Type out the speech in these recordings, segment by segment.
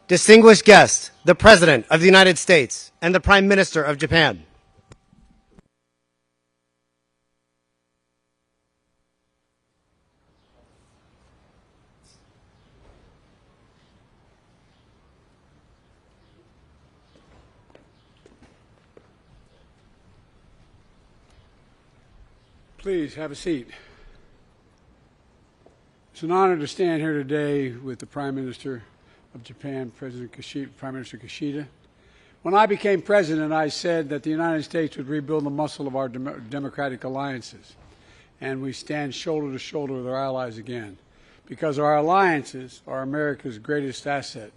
Distinguished guests, the President of the United States and the Prime Minister of Japan. Please have a seat. It's an honor to stand here today with the Prime Minister of Japan, Prime Minister Kishida. When I became president, I said that the United States would rebuild the muscle of our democratic alliances, and we stand shoulder to shoulder with our allies again, because our alliances are America's greatest asset.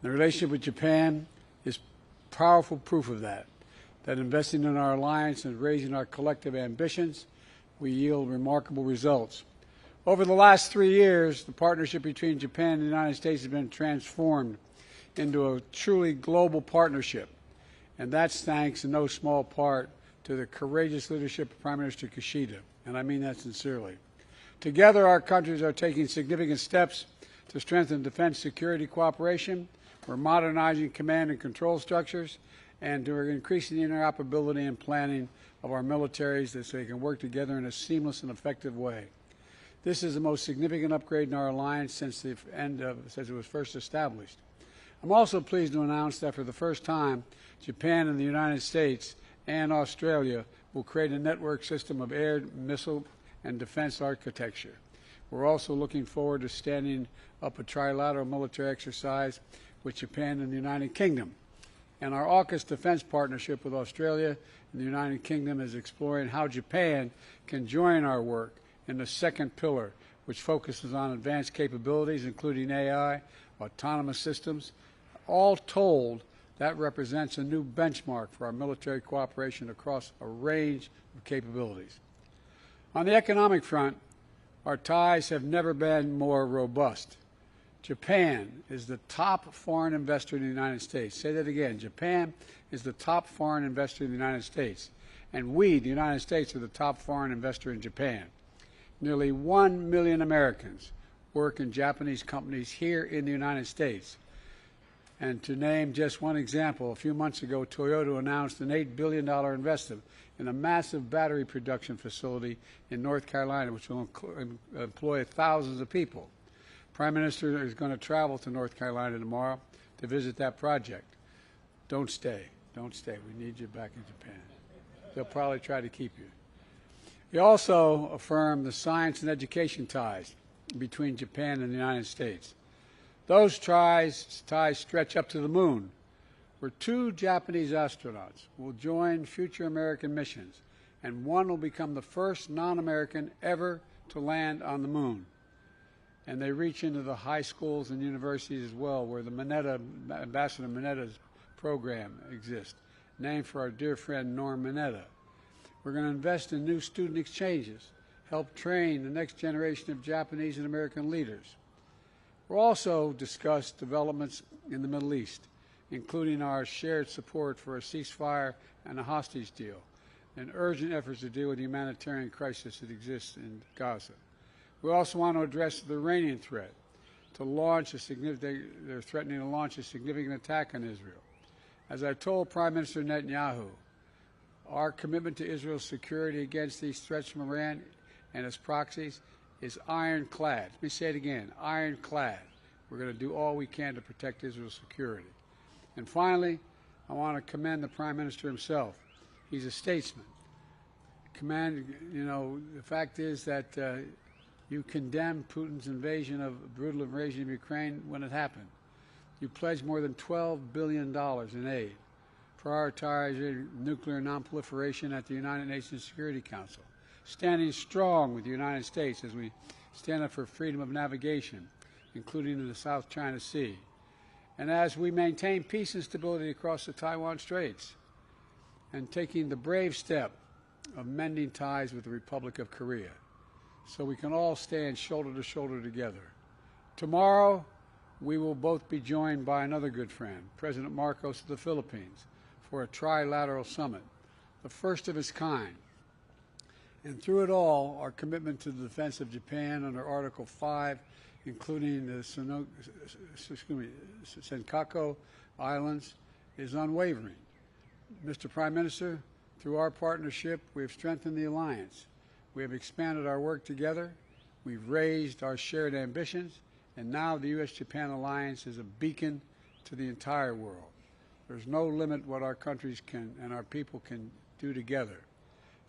The relationship with Japan is powerful proof of that investing in our alliance and raising our collective ambitions, we yield remarkable results. Over the last 3 years, the partnership between Japan and the United States has been transformed into a truly global partnership, and that's thanks in no small part to the courageous leadership of Prime Minister Kishida, and I mean that sincerely. Together, our countries are taking significant steps to strengthen defense security cooperation. We're modernizing command and control structures, and we're increasing the interoperability and planning of our militaries so they can work together in a seamless and effective way. This is the most significant upgrade in our alliance since it was first established. I'm also pleased to announce that for the first time, Japan and the United States and Australia will create a network system of air, missile, and defense architecture. We're also looking forward to standing up a trilateral military exercise with Japan and the United Kingdom. And our AUKUS defense partnership with Australia and the United Kingdom is exploring how Japan can join our work in the second pillar, which focuses on advanced capabilities, including AI, autonomous systems. All told, that represents a new benchmark for our military cooperation across a range of capabilities. On the economic front, our ties have never been more robust. Japan is the top foreign investor in the United States. Say that again. Japan is the top foreign investor in the United States. And we, the United States, are the top foreign investor in Japan. Nearly 1 million Americans work in Japanese companies here in the United States. And to name just one example, a few months ago, Toyota announced an $8 billion investment in a massive battery production facility in North Carolina, which will employ thousands of people. Prime Minister is going to travel to North Carolina tomorrow to visit that project. Don't stay. Don't stay. We need you back in Japan. They'll probably try to keep you. He also affirmed the science and education ties between Japan and the United States. Those ties stretch up to the moon, where 2 Japanese astronauts will join future American missions, and one will become the first non-American ever to land on the moon. And they reach into the high schools and universities as well, where the Ambassador Minetta's program exists, named for our dear friend Norm Mineta. We're going to invest in new student exchanges, help train the next generation of Japanese and American leaders. We'll also discuss developments in the Middle East, including our shared support for a ceasefire and a hostage deal, and urgent efforts to deal with the humanitarian crisis that exists in Gaza. We also want to address the Iranian threat they're threatening to launch a significant attack on Israel. As I told Prime Minister Netanyahu, our commitment to Israel's security against these threats from Iran and its proxies is ironclad. Let me say it again, ironclad. We're going to do all we can to protect Israel's security. And finally, I want to commend the Prime Minister himself. He's a statesman. The fact is that you condemned Putin's brutal invasion of Ukraine when it happened. You pledged more than $12 billion in aid, prioritizing nuclear nonproliferation at the United Nations Security Council, standing strong with the United States as we stand up for freedom of navigation, including in the South China Sea, and as we maintain peace and stability across the Taiwan Straits, and taking the brave step of mending ties with the Republic of Korea, so we can all stand shoulder to shoulder together. Tomorrow, we will both be joined by another good friend, President Marcos of the Philippines, for a trilateral summit, the first of its kind. And through it all, our commitment to the defense of Japan under Article 5, including the Senkaku Islands, is unwavering. Mr. Prime Minister, through our partnership, we have strengthened the alliance. We have expanded our work together. We've raised our shared ambitions. And now the U.S.-Japan alliance is a beacon to the entire world. There's no limit what our countries can and our people can do together.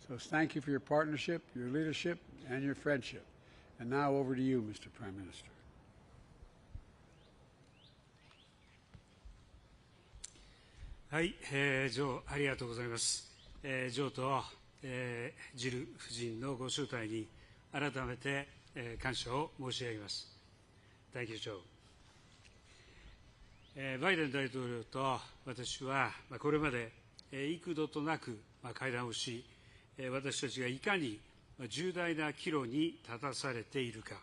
So thank you for your partnership, your leadership, and your friendship. And now over to you, Mr. Prime Minister. はい、ジョー、ありがとうございます。ジョーと、ジル夫人のご招待に改めて、感謝を申し上げます。Thank you, Joe. バイデン大統領と私は、これまで幾度となく会談をし、私たちがいかに重大な岐路に立たされているか、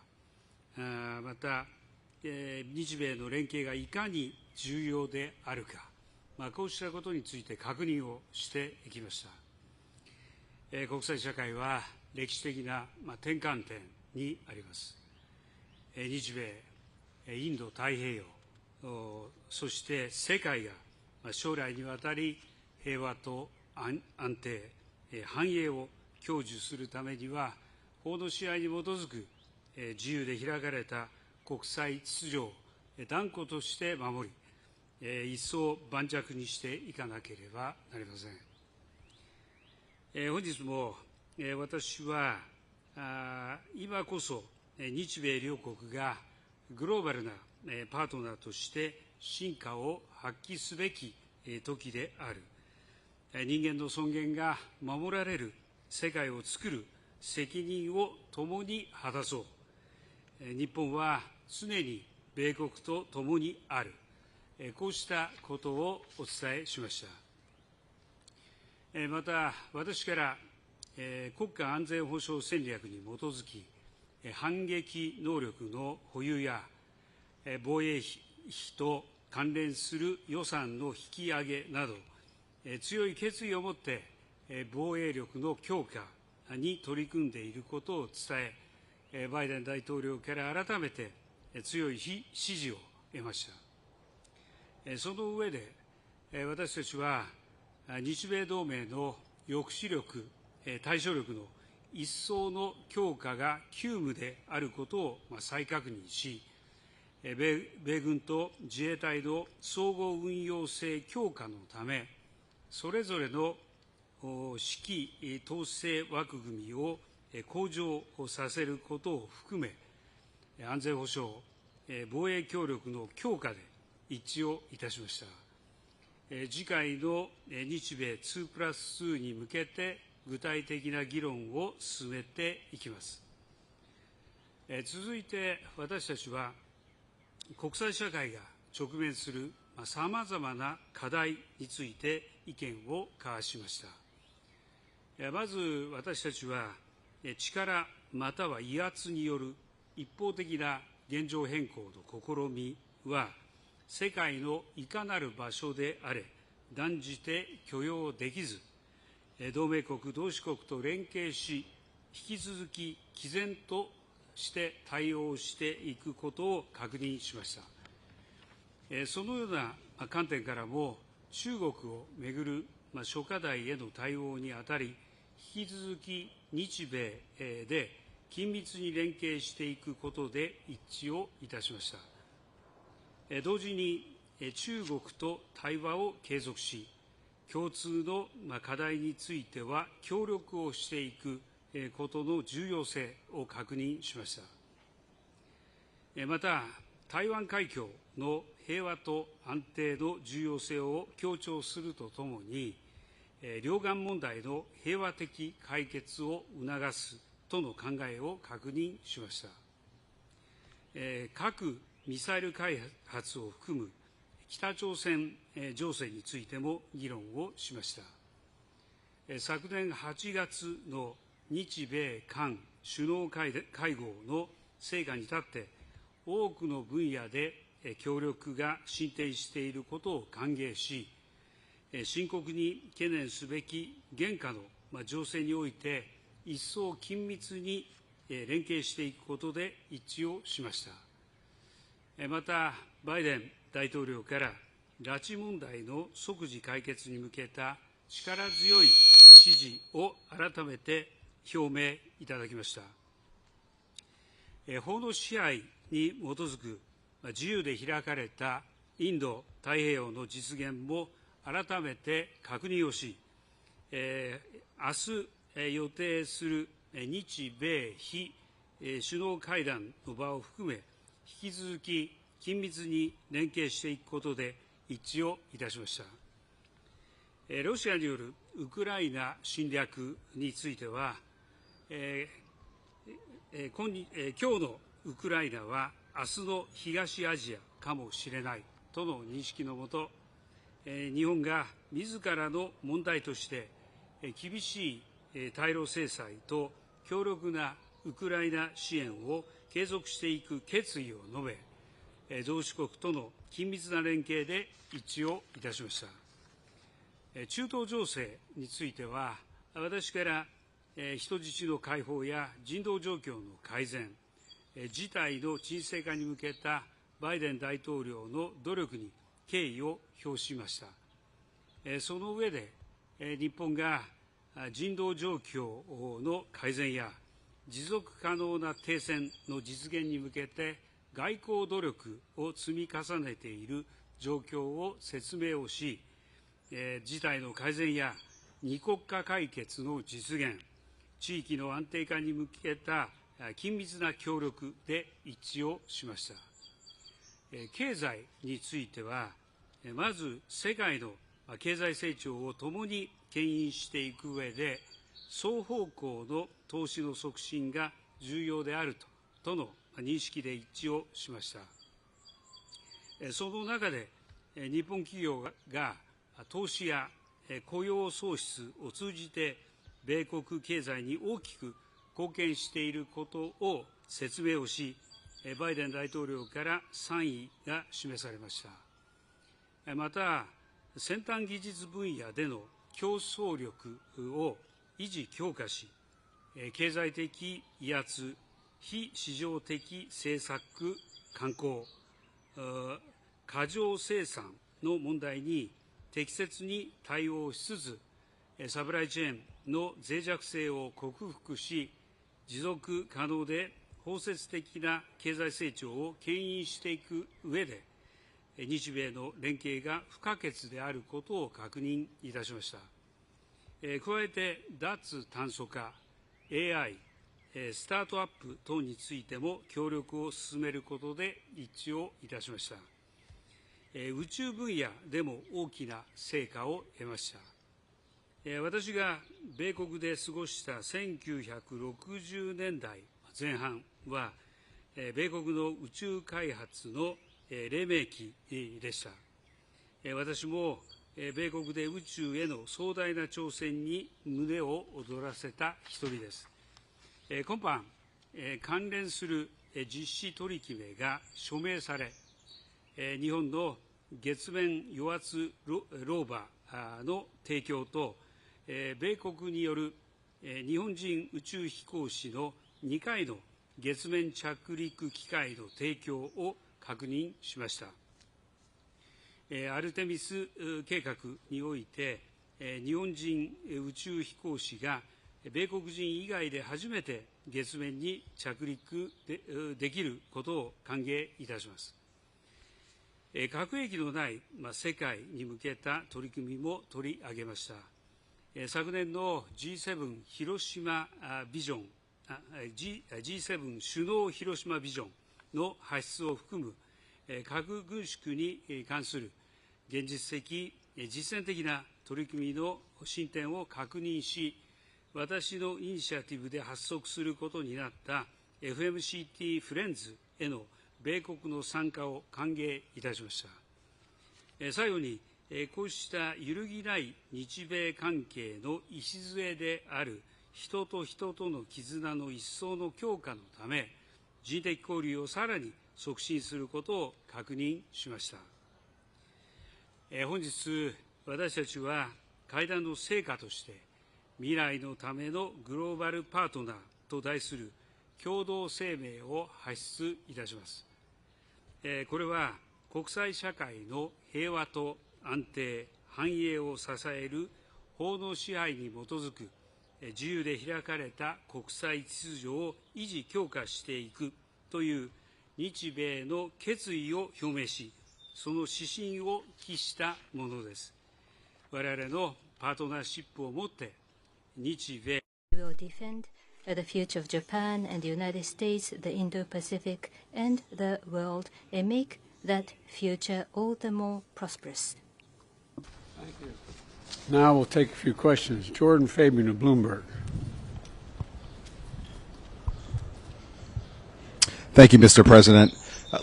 また、日米の連携がいかに重要であるか、こうしたことについて確認をしていきました。国際社会は歴史的な転換点にあります。日米、インド太平洋、そして世界が将来にわたり平和と安定、繁栄を享受するためには、法の支配に基づく自由で開かれた国際秩序を断固として守り、一層盤石にしていかなければなりません。本日も私は今こそ日米両国がグローバルなパートナーとして真価を発揮すべき時である。人間の尊厳が守られる世界を作る責任を共に果たそう。日本は常に米国と共にある。こうしたことをお伝えしました。また、私から国家安全保障戦略に基づき、反撃能力の保有や防衛費と関連する予算の引き上げなど、強い決意を持って防衛力の強化に取り組んでいることを伝え、バイデン大統領から改めて強い支持を得ました。その上で、私たちは日米同盟の抑止力、対処力の一層の強化が急務であることを再確認し、米軍と自衛隊の総合運用性強化のため、それぞれの指揮統制枠組みを向上させることを含め、安全保障、防衛協力の強化で一致をいたしました。次回の日米2+2に向けて具体的な議論を進めていきます。続いて私たちは国際社会が直面するさまざまな課題について意見を交わしました。まず私たちは力または威圧による一方的な現状変更の試みは世界のいかなる場所であれ断じて許容できず、同盟国、同志国と連携し、引き続き毅然として対応していくことを確認しました。そのような観点からも、中国をめぐる諸課題への対応にあたり、引き続き日米で緊密に連携していくことで一致をいたしました。同時に中国と対話を継続し、共通の課題については協力をしていくことの重要性を確認しました。また、台湾海峡の平和と安定の重要性を強調するとともに、両岸問題の平和的解決を促すとの考えを確認しました。核・ミサイル開発を含む北朝鮮情勢についても議論をしました。昨年8月の日米韓首脳会合の成果に立って、多くの分野で協力が進展していることを歓迎し、深刻に懸念すべき現下の情勢において、一層緊密に連携していくことで一致をしました。また、バイデン大統領から拉致問題の即時解決に向けた力強い支持を改めて表明いただきました。法の支配に基づく自由で開かれたインド太平洋の実現も改めて確認をし、明日予定する日米非首脳会談の場を含め、引き続き緊密に連携していくことで一致をいたしました。ロシアによるウクライナ侵略については、今日のウクライナは明日の東アジアかもしれないとの認識のもと、日本が自らの問題として厳しい対ロ制裁と強力なウクライナ支援を継続していく決意を述べ、同志国との緊密な連携で一致をいたしました。中東情勢については、私から人質の解放や人道状況の改善、事態の沈静化に向けたバイデン大統領の努力に敬意を表しました。その上で、日本が人道状況の改善や持続可能な停戦の実現に向けて外交努力を積み重ねている状況を説明をし、事態の改善や二国家解決の実現、地域の安定化に向けた緊密な協力で一致をしました。経済については、まず世界の経済成長を共に牽引していく上で、双方向の投資の促進が重要であるとの認識で一致をしました。その中で、日本企業が投資や雇用創出を通じて、米国経済に大きく貢献していることを説明をし、バイデン大統領から賛意が示されました。また、先端技術分野での競争力を維持強化し、経済的威圧、非市場的政策慣行、過剰生産の問題に適切に対応しつつ、サプライチェーンの脆弱性を克服し、持続可能で包摂的な経済成長を牽引していく上で、日米の連携が不可欠であることを確認いたしました。加えて、脱炭素化、AI、スタートアップ等についても協力を進めることで一致をいたしました。宇宙分野でも大きな成果を得ました。私が米国で過ごした1960年代前半は、米国の宇宙開発の黎明期でした。私も米国で宇宙への壮大な挑戦に胸を躍らせた一人です。今般、関連する実施取り決めが署名され、日本の月面与圧ローバの提供と、米国による日本人宇宙飛行士の2回の月面着陸機会の提供を確認しました。アルテミス計画において、日本人宇宙飛行士が米国人以外で初めて月面に着陸できることを歓迎いたします。核兵器のない世界に向けた取り組みも取り上げました。昨年の G7 広島ビジョン、G7 首脳広島ビジョンの発出を含む核軍縮に関する現実的、実践的な取り組みの進展を確認し、私のイニシアティブで発足することになった FMCT フレンズへの米国の参加を歓迎いたしました。最後に、こうした揺るぎない日米関係の礎である人と人との絆の一層の強化のため、人的交流をさらに促進することを確認しました。本日、私たちは会談の成果として、未来のためのグローバルパートナーと題する共同声明を発出いたします。これは国際社会の平和と安定、繁栄を支える法の支配に基づく自由で開かれた国際秩序を維持強化していくという日米の決意を表明し、その指針を期したものです。我々のパートナーシップをもって日米 We will defend the future of Japan and the United States, the Indo-Pacific, and the world, and make that future all the more prosperous. Thank you. Now we'll take a few questions. Jordan Fabian of Bloomberg. Thank you, Mr. President.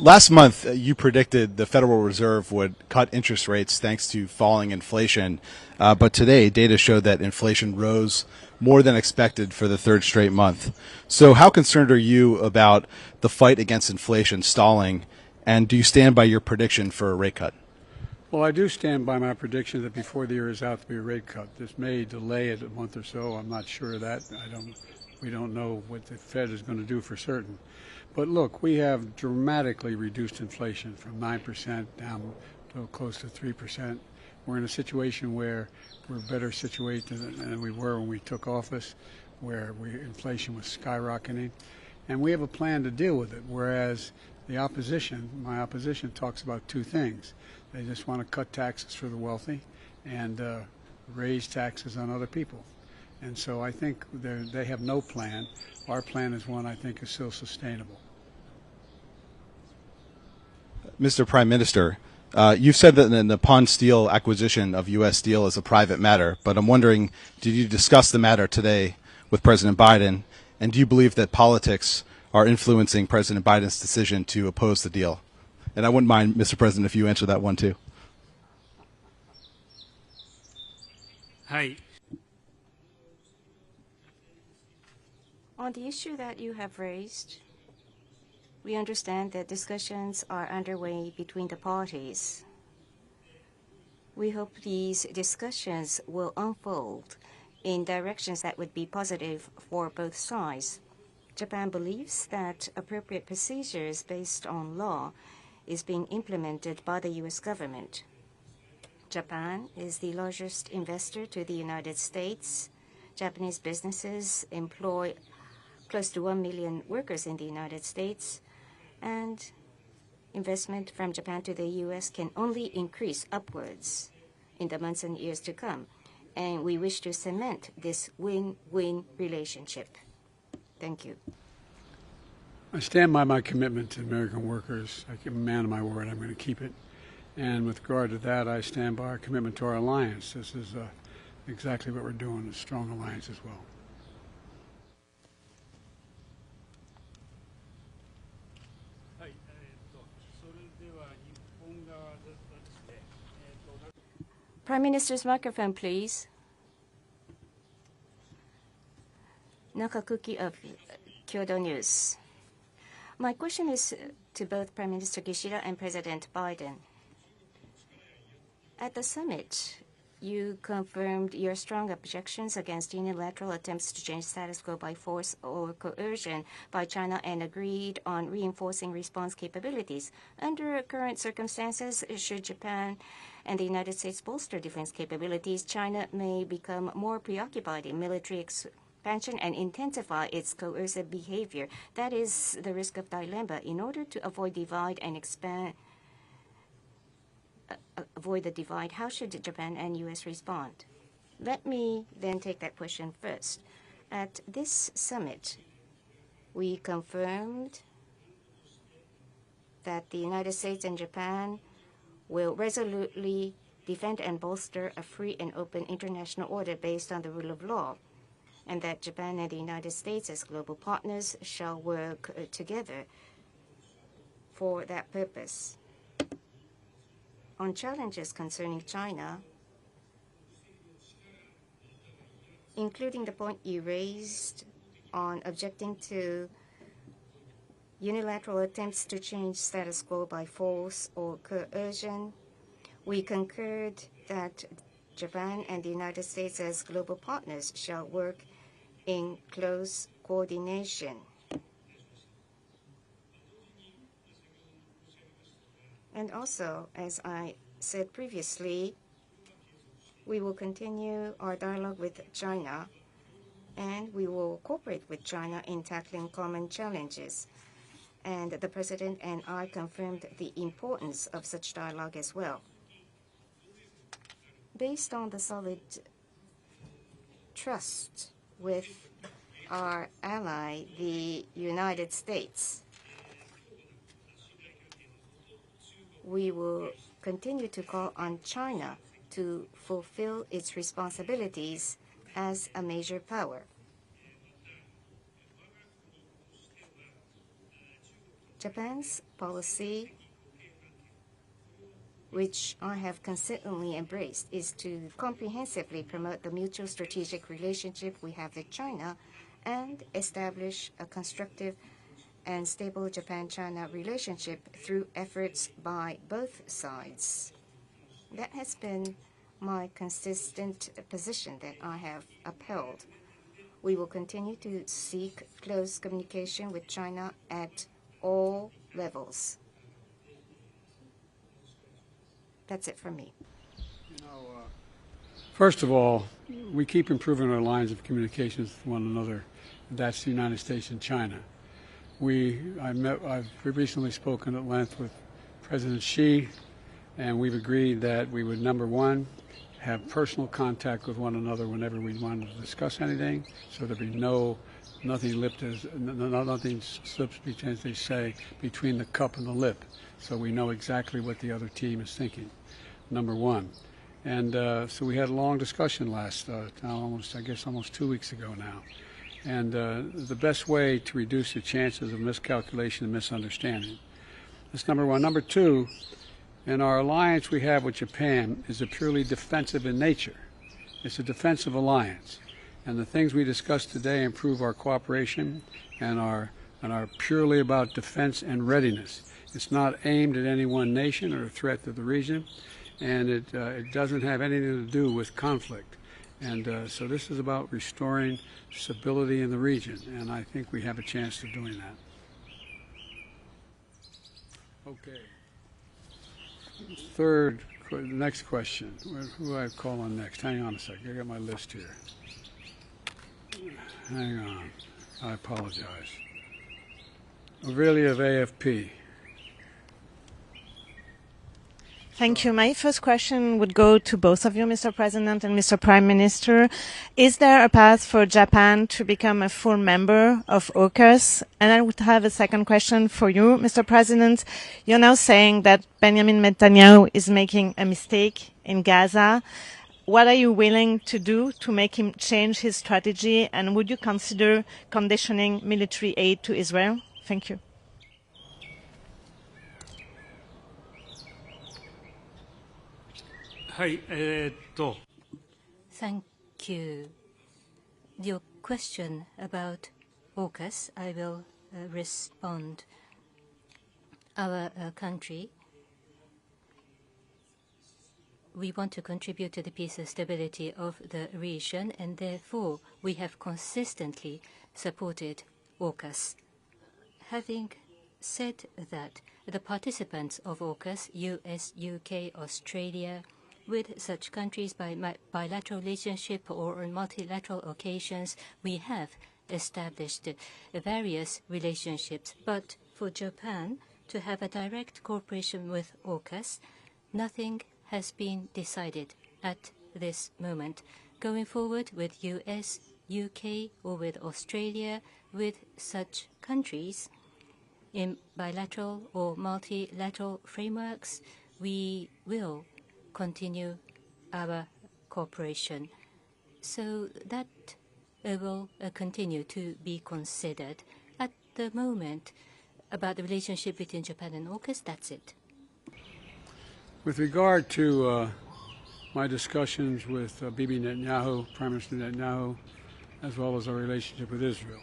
Last month, you predicted the Federal Reserve would cut interest rates thanks to falling inflation. But today, data showed that inflation rose more than expected for the third straight month. So how concerned are you about the fight against inflation stalling? And do you stand by your prediction for a rate cut? Well, I do stand by my prediction that before the year is out, there will be a rate cut. This may delay it a month or so. I'm not sure of that. We don't know what the Fed is going to do for certain. But look, we have dramatically reduced inflation from 9% down to close to 3%. We're in a situation where we're better situated than we were when we took office, where inflation was skyrocketing. And we have a plan to deal with it, whereas the opposition, my opposition, talks about two things. They just want to cut taxes for the wealthy and raise taxes on other people. And so I think they have no plan. Our plan is one I think is still sustainable. Mr. Prime Minister, you've said that the Nippon Steel acquisition of U.S. Steel is a private matter, but I'm wondering, did you discuss the matter today with President Biden, and do you believe that politics are influencing President Biden's decision to oppose the deal? And I wouldn't mind, Mr. President, if you answer that one too. Hi. On the issue that you have raised, we understand that discussions are underway between the parties. We hope these discussions will unfold in directions that would be positive for both sides. Japan believes that appropriate procedures based on law is being implemented by the U.S. government. Japan is the largest investor to the United States. Japanese businesses employ close to 1 million workers in the United States, and investment from Japan to the U.S. can only increase upwards in the months and years to come. And we wish to cement this win-win relationship. Thank you. I stand by my commitment to American workers. I'm a man of my word. I'm going to keep it. And with regard to that, I stand by our commitment to our alliance. This is exactly what we're doing, a strong alliance as well. Prime Minister's microphone, please. Nakakuki of Kyodo News. My question is to both Prime Minister Kishida and President Biden. At the summit, you confirmed your strong objections against unilateral attempts to change status quo by force or coercion by China and agreed on reinforcing response capabilities. Under current circumstances, should Japan and the United States bolster defense capabilities, China may become more preoccupied in military expansion and intensify its coercive behavior. That is the risk of dilemma. In order to avoid divide and avoid the divide, how should Japan and U.S. respond? Let me then take that question first. At this summit, we confirmed that the United States and Japan will resolutely defend and bolster a free and open international order based on the rule of law, and that Japan and the United States as global partners shall work together for that purpose. On challenges concerning China, including the point you raised on objecting to unilateral attempts to change status quo by force or coercion, we concurred that Japan and the United States as global partners shall work in close coordination. And also, as I said previously, we will continue our dialogue with China, and we will cooperate with China in tackling common challenges. And the President and I confirmed the importance of such dialogue as well. Based on the solid trust with our ally, the United States, we will continue to call on China to fulfill its responsibilities as a major power. Japan's policy, which I have consistently embraced, is to comprehensively promote the mutual strategic relationship we have with China and establish a constructive and stable Japan-China relationship through efforts by both sides. That has been my consistent position that I have upheld. We will continue to seek close communication with China at all levels. That's it from me. First of all, we keep improving our lines of communications with one another. That's the United States and China. I've recently spoken at length with President Xi, and we've agreed that we would, number one, have personal contact with one another whenever we wanted to discuss anything, so there'd be nothing slips between, as they say, between the cup and the lip, so we know exactly what the other team is thinking, number one. And so we had a long discussion almost 2 weeks ago now. And the best way to reduce the chances of miscalculation and misunderstanding. That's number one. Number two, in our alliance we have with Japan is a purely defensive in nature. It's a defensive alliance. And the things we discussed today improve our cooperation and are purely about defense and readiness. It's not aimed at any one nation or a threat to the region, and it doesn't have anything to do with conflict. And so this is about restoring stability in the region, and I think we have a chance of doing that. Okay. Next question. Who do I call on next? Hang on a second. I got my list here. Hang on. I apologize. Aurelia of AFP. Thank you. My first question would go to both of you, Mr. President and Mr. Prime Minister. Is there a path for Japan to become a full member of AUKUS? And I would have a second question for you, Mr. President. You're now saying that Benjamin Netanyahu is making a mistake in Gaza. What are you willing to do to make him change his strategy? And would you consider conditioning military aid to Israel? Thank you. Thank you. Your question about AUKUS, I will respond. Our country, we want to contribute to the peace and stability of the region, and therefore we have consistently supported AUKUS. Having said that, the participants of AUKUS, US, UK, Australia, with such countries by bilateral relationship or on multilateral occasions, we have established various relationships. But for Japan to have a direct cooperation with AUKUS, nothing has been decided at this moment. Going forward with US, UK, or with Australia, with such countries in bilateral or multilateral frameworks, we will continue our cooperation. So that will continue to be considered. At the moment, about the relationship between Japan and AUKUS, that's it. With regard to my discussions with Bibi Netanyahu, Prime Minister Netanyahu, as well as our relationship with Israel,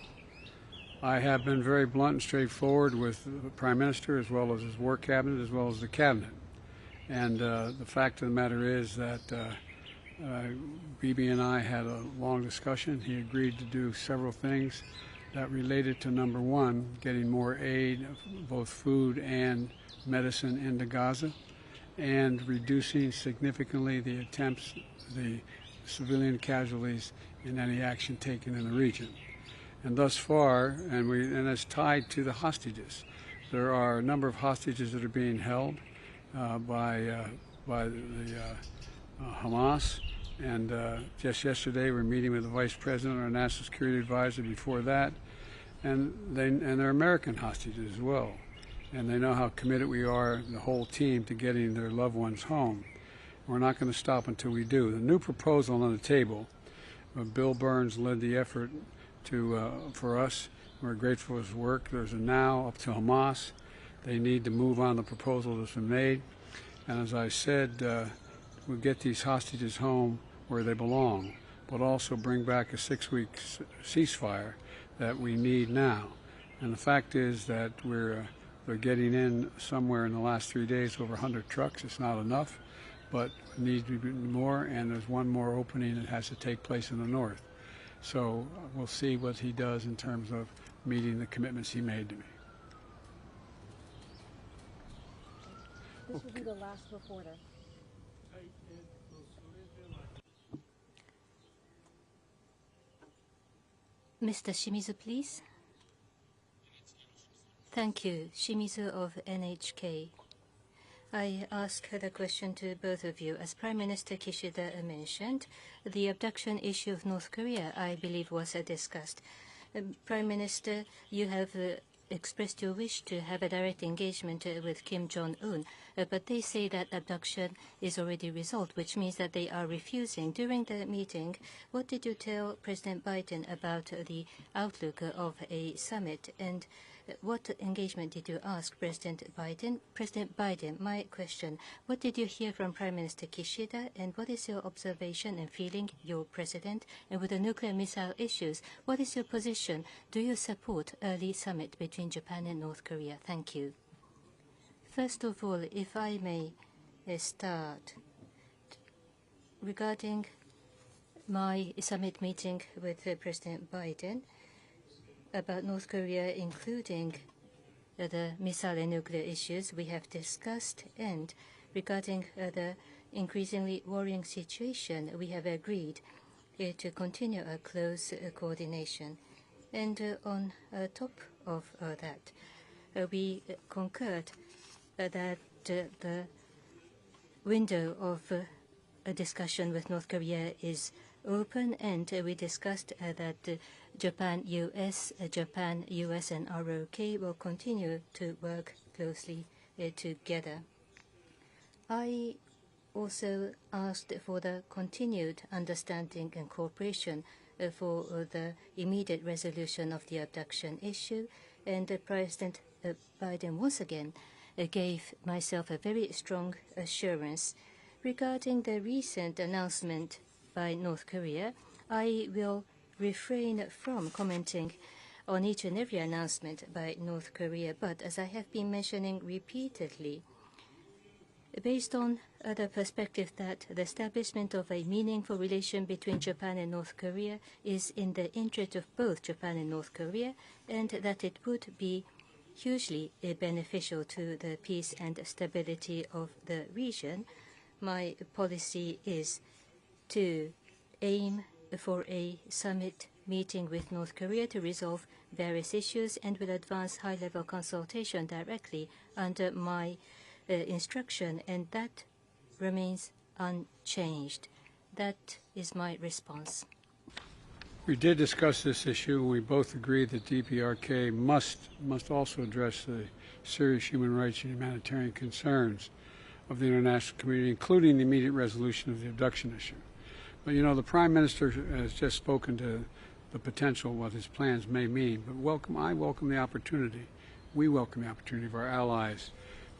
I have been very blunt and straightforward with the Prime Minister as well as his work cabinet as well as the cabinet. And the fact of the matter is that Bibi and I had a long discussion. He agreed to do several things that related to, number one, getting more aid, both food and medicine, into Gaza, and reducing significantly the attempts, the civilian casualties in any action taken in the region. And thus far, and it's tied to the hostages. There are a number of hostages that are being held by the Hamas. And just yesterday, we're meeting with the Vice President, our National Security Advisor. Before that, and they're American hostages as well. And they know how committed we are, the whole team, to getting their loved ones home. We're not going to stop until we do. The new proposal on the table, Bill Burns led the effort for us. We're grateful for his work. There's a now up to Hamas. They need to move on the proposal that's been made. And as I said, we'll get these hostages home where they belong, but also bring back a 6-week ceasefire that we need now. And the fact is that they're getting in somewhere in the last 3 days over 100 trucks. It's not enough, but it needs to be more, and there's one more opening that has to take place in the north. So we'll see what he does in terms of meeting the commitments he made to me. This will be the last reporter. Mr. Shimizu, please. Thank you. Shimizu of NHK. I ask the question to both of you. As Prime Minister Kishida mentioned, the abduction issue of North Korea, I believe, was discussed. Prime Minister, you have expressed your wish to have a direct engagement with Kim Jong-un, but they say that abduction is already resolved, which means that they are refusing. During the meeting, what did you tell President Biden about the outlook of a summit, and what engagement did you ask President Biden? President Biden, my question, what did you hear from Prime Minister Kishida, and what is your observation and feeling, your president? And with the nuclear missile issues, what is your position? Do you support early summit between Japan and North Korea? Thank you. First of all, if I may start, regarding my summit meeting with President Biden, about North Korea, including the missile and nuclear issues we have discussed, and regarding the increasingly worrying situation, we have agreed to continue a close coordination. And on top of that, we concurred that the window of a discussion with North Korea is open, and we discussed that Japan, US, and ROK will continue to work closely together. I also asked for the continued understanding and cooperation for the immediate resolution of the abduction issue, and President Biden once again gave myself a very strong assurance. Regarding the recent announcement by North Korea, I will refrain from commenting on each and every announcement by North Korea, but as I have been mentioning repeatedly, based on the perspective that the establishment of a meaningful relation between Japan and North Korea is in the interest of both Japan and North Korea, and that it would be hugely beneficial to the peace and stability of the region, my policy is to aim for a summit meeting with North Korea to resolve various issues, and will advance high-level consultation directly under my instruction, and that remains unchanged. That is my response. We did discuss this issue. We both agreed that DPRK must also address the serious human rights and humanitarian concerns of the international community, including the immediate resolution of the abduction issue. But you know, the Prime Minister has just spoken to the potential, what his plans may mean. But I welcome the opportunity, we welcome the opportunity of our allies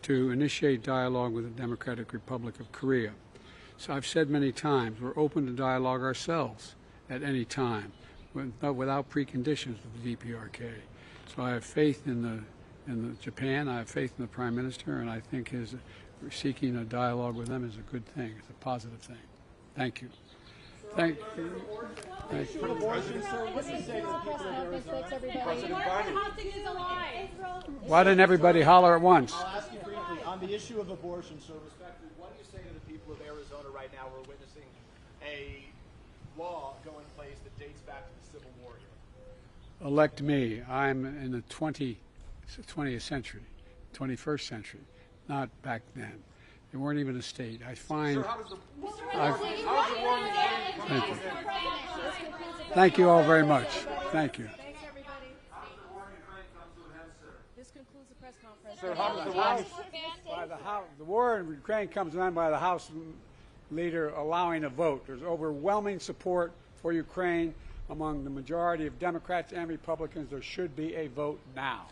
to initiate dialogue with the Democratic Republic of Korea. So I've said many times, we're open to dialogue ourselves at any time, without preconditions with the DPRK. So I have faith in Japan, I have faith in the Prime Minister, and I think seeking a dialogue with them is a good thing. It's a positive thing. Thank you. Thank you. Thank you. Why didn't everybody holler at once? I'll ask you briefly on the issue of abortion. So, respectfully, what do you say to the people of Arizona right now? We're witnessing a law go in place that dates back to the Civil War here. Elect me. I'm in the 20th century, 21st century, not back then. They weren't even a state. I find. Thank you. Thank you all very much. Thank you. Thanks, everybody. This concludes the press conference. Sir, how does the war in Ukraine comes on by the House leader allowing a vote. There's overwhelming support for Ukraine among the majority of Democrats and Republicans. There should be a vote now.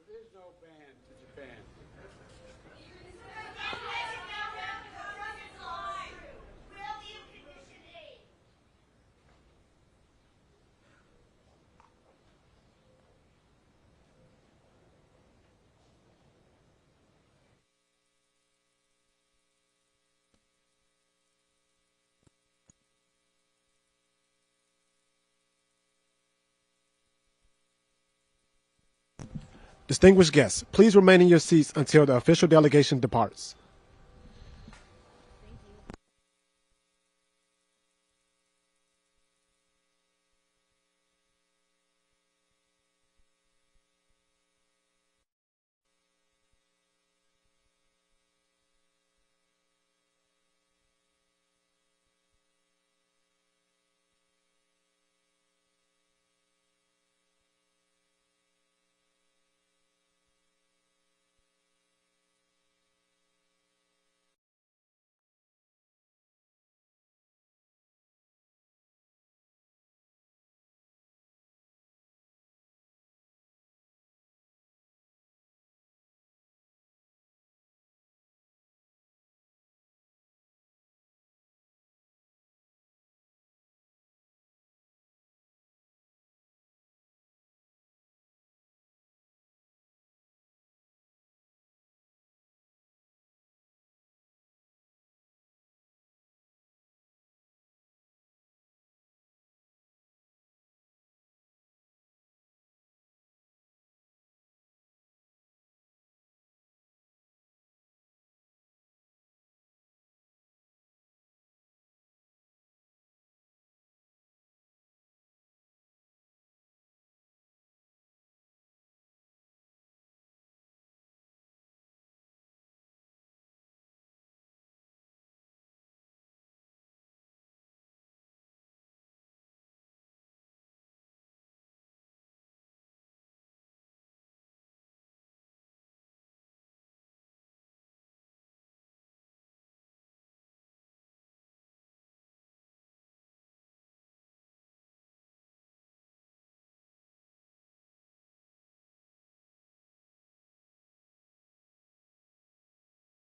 There is no ban to Japan. Distinguished guests, please remain in your seats until the official delegation departs.